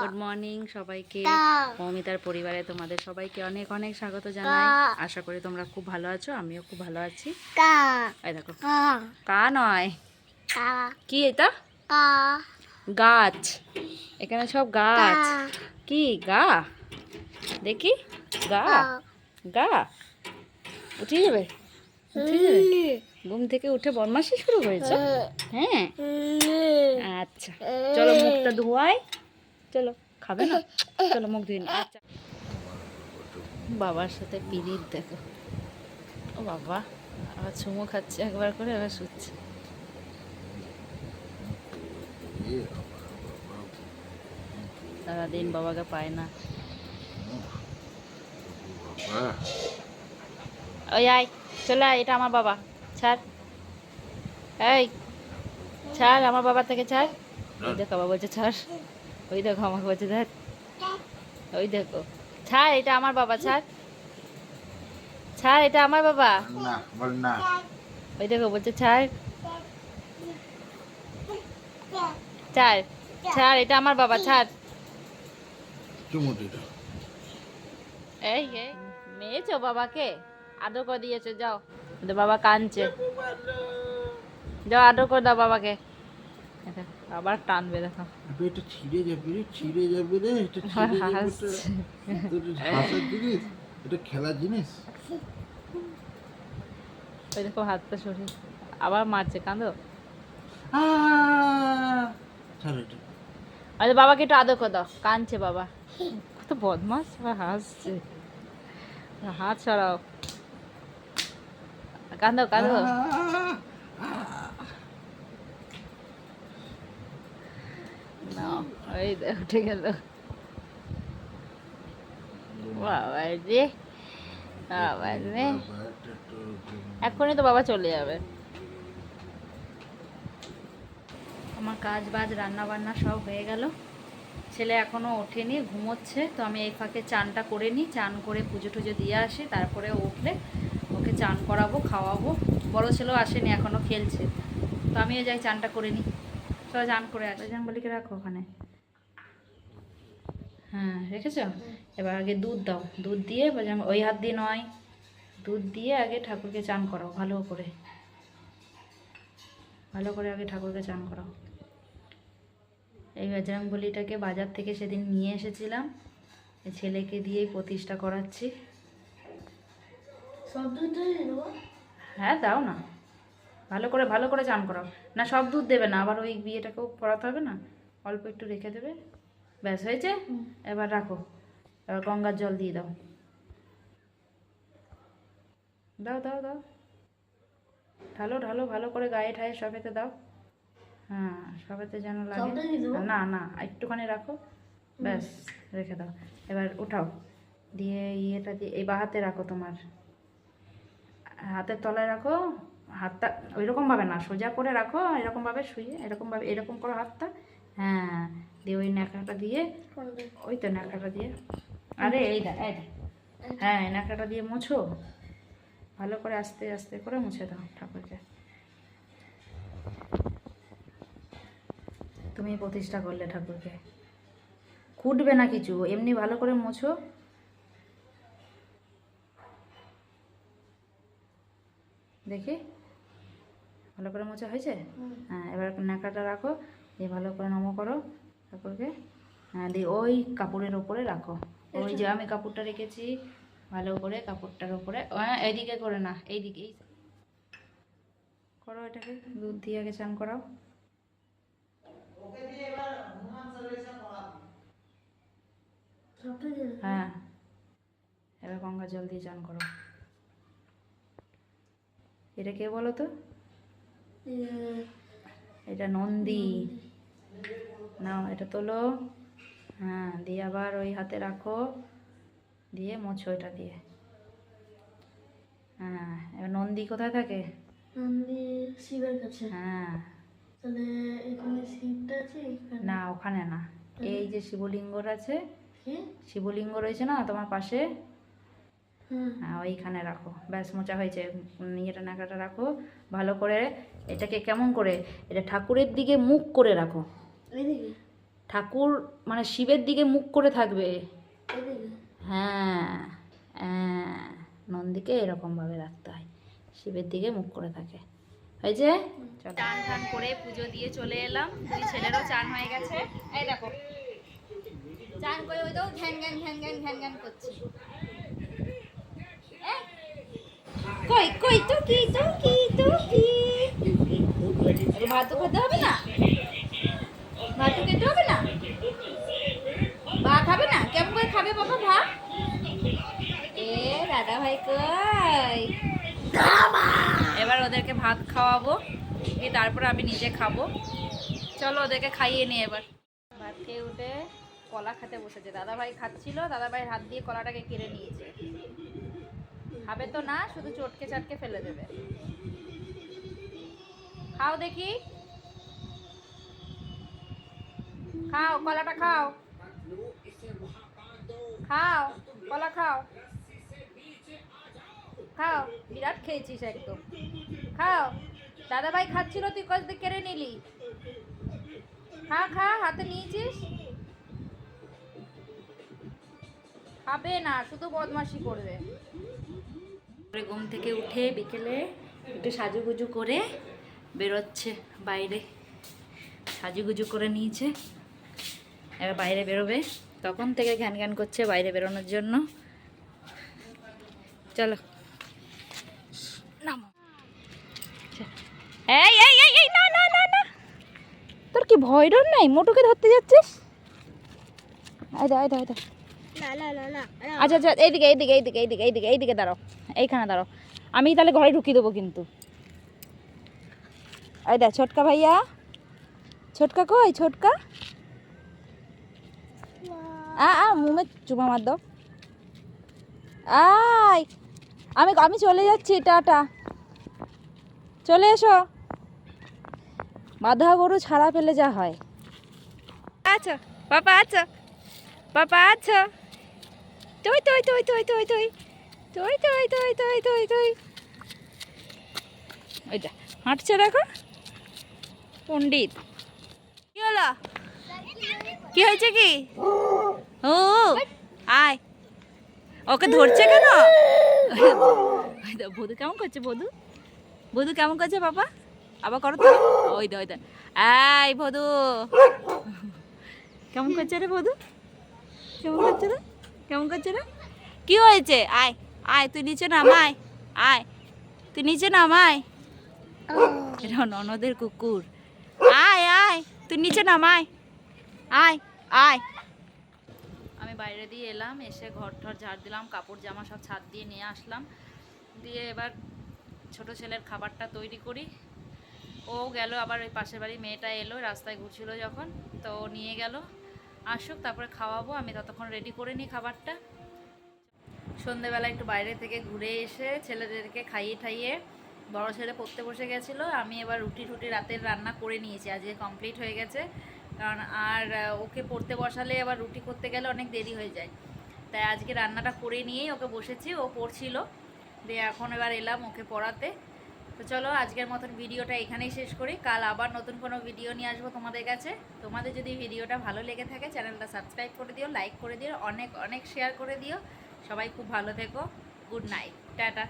Good morning সবাইকে। মৌমিতার পরিবারে তোমাদের সবাইকে অনেক অনেক স্বাগত জানাই। আশা করি তোমরা খুব ভালো আছো, আমিও খুব ভালো আছি। এই দেখো, কা নয়, কি এটা? গাছ। এখানে সব গাছ। কি গা? দেখি গা। গা উঠে যাবে, উঠে যাবে। ঘুম থেকে উঠে বদমাশি শুরু করেছে। হ্যাঁ, আচ্ছা চলো মুখটা ধোয়াই। চলো, খাবে না? চলো মুখ ধুয়ে নি। আচ্ছা, বাবার সাথে পিরিত দেখো। ও বাবা, আবার চুমু খাচ্ছে একবার করে, আবার শুচ্ছে। সারাদিন বাবাকে পায় না। ওই আয়, চলে আয়, এটা আমার বাবা। ছাড়, এই ছাড়, আমার বাবা থেকে ছাড়। ওই দেখো বাবা বলছে ছাড়। ওই দেখো আমাকে বলছে দেখ, ওই দেখো ছাড়, এটা আমার বাবা। ছাড়, ছাড়, এটা আমার বাবা। ওই দেখো বলছে ছাড়, ছাড়, ছাড়, এটা আমার বাবা। ছাড়। এই মেয়েছো বাবাকে, আদর করে দিয়েছো, যাও। বাবা কাঁদছে, যাও আদর করে দাও বাবাকে। আবার টানবে দেখো। এটা ছিঁড়ে যাবে রে, ছিঁড়ে যাবে রে, এটা ছিঁড়ে যাবে। এটা হাসার জিনিস, এটা খেলার জিনিস। ওই দেখো হাতটা সরিয়ে আবার মারছে, কাঁদো। ছাড়ো এটা। আরে বাবাকে একটু আদর করে দাও, কাঁদছে বাবা। কত বদমাস, হাসছে। হাত সরাও, কাঁদো কাঁদো। না, ওই উঠে গেল বাবা রে, বাবা রে। এখনই তো বাবা চলে যাবে। আমার কাজ বাজ রান্না বান্না সব হয়ে গেল। ছেলে এখনও ওঠেনি, ঘুমোচ্ছে। তো আমি এই ফাঁকে চানটা করে নিই, চান করে পুজো টুজো দিয়ে আসি, তারপরে উঠলে ওকে চান করাবো, খাওয়াবো। বড় ছেলেও আসেনি, এখনও খেলছে। তো আমিও যাই চানটা করে নিই। চলো চান করে আসবে। বলিকে রাখো ওখানে। হ্যাঁ রেখেছ। এবার আগে দুধ দাও, দুধ দিয়ে ওই হাত দিয়ে নয়, দুধ দিয়ে আগে ঠাকুরকে চান করাও ভালো করে, ভালো করে আগে ঠাকুরকে চান করাও। এই বজরংবলীটাকে বাজার থেকে সেদিন নিয়ে এসেছিলাম, ছেলেকে দিয়েই প্রতিষ্ঠা করাচ্ছি। হ্যাঁ দাও না, ভালো করে চান করাও। না সব দুধ দেবে না, আবার ওই বিয়েটাকেও করাতে হবে না, অল্প একটু রেখে দেবে। ব্যাস হয়েছে, এবার রাখো। এবার গঙ্গার জল দিয়ে দাও, দাও দাও দাও, ঢালো ঢালো ভালো করে, গায়ে ঠায়ে সবেতে দাও। হ্যাঁ সবেতে যেন লাগে। না না একটুখানি রাখো, ব্যাস রেখে দাও। এবার উঠাও, দিয়ে ইয়েটা দিয়ে এই বাঁ হাতে রাখো, তোমার হাতের তলায় রাখো। হাতটা ওইরকমভাবে না, সোজা করে রাখো, এরকমভাবে শুয়ে, এরকমভাবে এরকম করো হাতটা। হ্যাঁ, দিয়ে ওই ন্যাকড়াটা দিয়ে, ওই তো ন্যাকড়াটা দিয়ে, আরে এই হ্যাঁ ন্যাকড়াটা দিয়ে মুছো ভালো করে, আস্তে আস্তে করে মুছে দাও ঠাকুরকে। তুমি প্রতিষ্ঠা করলে ঠাকুরকে, খুঁটবে না কিছু, এমনি ভালো করে মুছো। দেখি ভালো করে মোছা হয়েছে। হ্যাঁ এবার ন্যাকড়াটা রাখো, দিয়ে ভালো করে নমো করো ঠাকুরকে। হ্যাঁ দিয়ে ওই কাপড়ের ওপরে রাখো, ওই যে আমি কাপড়টা রেখেছি, ভালো করে কাপড়টার ওপরে। এইদিকে করে না, এইদিকে করো এটাকে, দুধ দিয়ে আগে চান করাও। হ্যাঁ এবার গঙ্গা জল দিয়ে চান করো। এটা কে বলো তো? এটা নন্দী। নাও এটা তোলো। হ্যাঁ দিয়ে আবার ওই হাতে রাখো, দিয়ে মোছো এটা দিয়ে। হ্যাঁ এবার নন্দী কোথায় থাকে? নন্দী শিবের কাছে। হ্যাঁ তাহলে এখানে শিবটা আছে, না ওখানে না, এই যে শিবলিঙ্গর আছে, শিবলিঙ্গ রয়েছে না তোমার পাশে, হ্যাঁ ওইখানে রাখো। ব্যাস মোচা হয়েছে। ইয়েটা ন্যাকড়াটা রাখো ভালো করে। এটাকে কেমন করে, এটা ঠাকুরের দিকে মুখ করে রাখো। ঠাকুর মানে শিবের দিকে মুখ করে থাকবে। এদিকে হ্যাঁ হ্যাঁ, নন্দীকে এরকমভাবে রাখতে হয়, শিবের দিকে মুখ করে থাকে। হয়েছে? চান টান করে পুজো দিয়ে চলে এলাম, দুই ছেলেরও চান হয়ে গেছে। এই দেখো চান করে ওই তো ঘ্যান ঘ্যান ঘ্যান ঘ্যান ঘ্যান ঘ্যান করছে। কই কই তো কি তো কি তো কি, ভাতও খেতে হবে না, ভাতও খেতে হবে না, ভাত খাবে না? কেমন করে খাবে বাবা ভাত? এ দাদা ভাই কই, এবার ওদেরকে ভাত খাওয়াবো, দিয়ে তারপরে আমি নিজে খাবো। চলো ওদেরকে খাইয়ে নিই এবার। ভাত খেয়ে উঠে কলা খেতে বসেছে, দাদা ভাই খাচ্ছিল, দাদা ভাইয়ের হাত দিয়ে কলাটাকে কেড়ে নিয়েছে। খাবে তো না, শুধু চটকে চাটকে ফেলে দেবে। খাও দেখি, খাও কলাটা খাও, খাও কলা খাও, খাও, বিরাট খেয়েছিস একদম, খাও। দাদা ভাই খাচ্ছিল, তুই কত কেড়ে নিলি? খা খা, হাতে নিয়েছিস, খাবে না, শুধু বদমাশি করবে। ঘুম থেকে উঠে বিকেলে একটু সাজুগুজু করে বেরোচ্ছে বাইরে, সাজুগুজু করে নিয়েছে, এবার বাইরে বেরোবে। তখন থেকে ঘ্যান ঘ্যান করছে বাইরে বেরোনোর জন্য। চলো নামো। এই এই এই এই না না না না, তোর কি ভয় ডর নাই? মোটুকে ধরতে যাচ্ছিস? আয় দা আয় দা আয় দা। না না না না আচ্ছা আচ্ছা, এইদিকে এইদিকে এইদিকে এইদিকে এইদিকে এইদিকে দাঁড়াও, এইখানে দাঁড়াও, আমি তাহলে ঘরে ঢুকিয়ে দেবো কিন্তু। এই দেখ ছোটকা ভাইয়া, ছোটকা কই ছোটকা? মুমে চুমা মার দাও। আয়, আমি আমি চলে যাচ্ছি, টাটা, চলে এসো। বাঁধা গরু ছাড়া পেলে যা হয়। আচ্ছা পাপা, আচ্ছা পাপা, আচ্ছা তুই তুই তুই তুই তুই তুই তুই তুই তুই তুই তুই তুই ওই যা হাঁটছে দেখো পণ্ডিত। কি হলো? কি হয়েছে কি? ও আয়, ওকে ধরছে কেন? বধু কেমন করছে? বধু বধু কেমন করছে বাবা? আবার করো তো, ওই দা ওই দা। আয় বধু, কেমন করছে রে বধু? কেমন করছে রে? কেমন করছে রে? কি হয়েছে? আয় আয়, তুই নিচে নামায়, আয় তুই নিচে নামায়। এটা ননদের কুকুর। আয় আয়, তুই নিচে নামায়, আয় আয়। আমি বাইরে দিয়ে এলাম, এসে ঘর ঠর ঝাড় দিলাম, কাপড় জামা সব ছাদ দিয়ে নিয়ে আসলাম, দিয়ে এবার ছোট ছেলের খাবারটা তৈরি করি। ও গেল আবার ওই পাশের বাড়ি, মেয়েটা এলো রাস্তায় ঘুরছিল যখন, তো ও নিয়ে গেল, আসুক তারপরে খাওয়াবো। আমি ততক্ষণ রেডি করে নিই খাবারটা। সন্ধেবেলা একটু বাইরে থেকে ঘুরে এসে ছেলেদেরকে খাইয়ে ঠাইয়ে বড় ছেলে পড়তে বসে গেছিলো। আমি এবার রুটি টুটি রাতের রান্না করে নিয়েছি, আজকে কমপ্লিট হয়ে গেছে, কারণ আর ওকে পড়তে বসালে আবার রুটি করতে গেলে অনেক দেরি হয়ে যায়, তাই আজকে রান্নাটা করে নিয়েই ওকে বসেছি। ও পড়ছিল, দিয়ে এখন এবার এলাম ওকে পড়াতে। তো চলো আজকের মতন ভিডিওটা এখানেই শেষ করি, কাল আবার নতুন কোনো ভিডিও নিয়ে আসবো তোমাদের কাছে। তোমাদের যদি ভিডিওটা ভালো লেগে থাকে চ্যানেলটা সাবস্ক্রাইব করে দিও, লাইক করে দিও, অনেক অনেক শেয়ার করে দিও। সবাই খুব ভালো থেকো, গুড নাইট, টাটা।